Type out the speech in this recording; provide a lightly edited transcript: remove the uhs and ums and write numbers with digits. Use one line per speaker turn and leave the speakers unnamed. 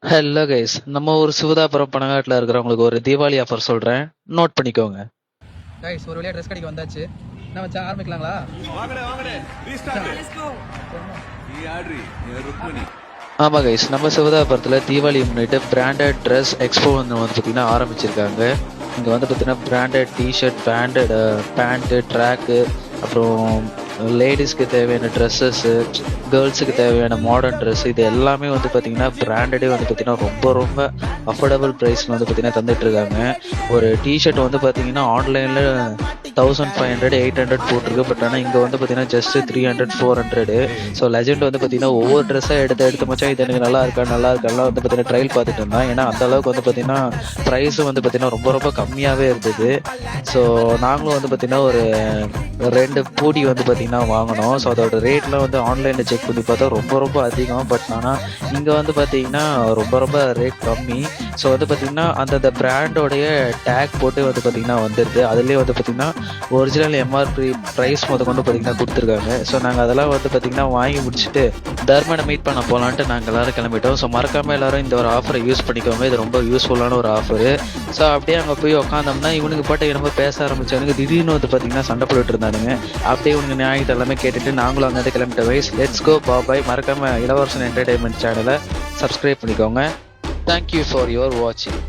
Hello guys, நம்ம ஒரு சிவதாபுரம் பனங்காட்டில் இருக்கிறவங்களுக்கு ஒரு தீபாவளி ஆஃபர் சொல்கிறேன், நோட் பண்ணிக்கோங்க.
கைஸ் ஒரு வழியாக ட்ரெஸ் கடைக்கு வந்தாச்சு. என்ன வச்சா ஆரம்பிக்கலாங்களா?
ஆமாம் கைஸ், நம்ம சிவதாபுரத்தில் தீபாவளி முன்னிட்டு பிராண்டட் ட்ரெஸ் எக்ஸ்போ வந்து பார்த்திங்கன்னா ஆரம்பிச்சிருக்காங்க. இங்கே வந்து பார்த்திங்கன்னா பிராண்டட் டிஷர்ட், பேண்ட்டு, ட்ராக்கு, அப்புறம் லேடிஸ்க்கு தேவையான ட்ரெஸ்ஸஸ்ஸு, கேர்ள்ஸுக்கு தேவையான மாடர்ன் ட்ரெஸ், இது எல்லாமே வந்து பார்த்திங்கன்னா பிராண்டடே வந்து பார்த்திங்கன்னா ரொம்ப அஃபோர்டபுள் ப்ரைஸில் வந்து பார்த்திங்கன்னா தந்துட்டுருக்காங்க. ஒரு டிஷர்ட் வந்து பார்த்திங்கன்னா ஆன்லைனில் 1500 800 போட்டிருக்கு. பட் ஆனால் இங்கே வந்து பார்த்திங்கன்னா ஜஸ்ட்டு 300 400. ஸோ லெஜெண்ட் வந்து பார்த்திங்கன்னா ஒவ்வொரு ட்ரெஸ்ஸாக எடுத்து மச்சான் இது எனக்கு நல்லா இருக்காலாம் வந்து பார்த்திங்கன்னா ட்ரையல் பார்த்துட்டு இருந்தான். ஏன்னா அந்தளவுக்கு வந்து பார்த்திங்கன்னா ப்ரைஸும் வந்து பார்த்திங்கன்னா ரொம்ப கம்மியாகவே இருந்தது. ஸோ நாங்களும் வந்து பார்த்திங்கன்னா ஒரு 2 பூடி வந்து பார்த்திங்கன்னா வாங்கினோம். ஸோ அதோட ரேட்லாம் வந்து ஆன்லைனில் செக் பண்ணி பார்த்தா ரொம்ப அதிகம். பட் ஆனால் இங்கே வந்து பார்த்திங்கன்னா ரொம்ப ரேட் கம்மி. ஸோ வந்து பார்த்திங்கன்னா அந்தந்த பிராண்டோடைய டேக் போட்டு வந்து பார்த்திங்கன்னா வந்துடுது. அதுலேயே வந்து பார்த்திங்கன்னா ஒரிஜினல் எம்ஆர்பி ப்ரைஸ் கொண்டு பார்த்திங்கன்னா கொடுத்துருக்காங்க. ஸோ நாங்கள் அதெல்லாம் வந்து பார்த்திங்கன்னா வாங்கி முடிச்சுட்டு தர்மனை மீட் பண்ண போகலான்ட்டு நாங்கள் எல்லோரும் கிளம்பிட்டோம். ஸோ மறக்காமல் எல்லோரும் இந்த ஒரு ஆஃபரை யூஸ் பண்ணிக்கோங்க. இது ரொம்ப யூஸ்ஃபுல்லான ஒரு ஆஃபரு. ஸோ அப்படியே அங்கே போய் உட்காந்தோம்னா இவனுக்கு பாட்டு ரொம்ப பேச ஆரம்பிச்சானுங்க. திடீர்னு வந்து பார்த்திங்கன்னா சண்டை போட்டுட்டு இருந்தானுங்க. அப்படியே இவனுக்கு நியாயத்தை எல்லாமே கேட்டுட்டு நாங்களும் அங்கேருந்து கிளம்பிட்டோம். வைஸ் லெட்ஸ் கோ பாய். மறக்காமல் இளவரசன் என்டர்டைன்மெண்ட் சேனலை சப்ஸ்கிரைப் பண்ணிக்கோங்க. தேங்க்யூ ஃபார் யுவர் வாட்சிங்.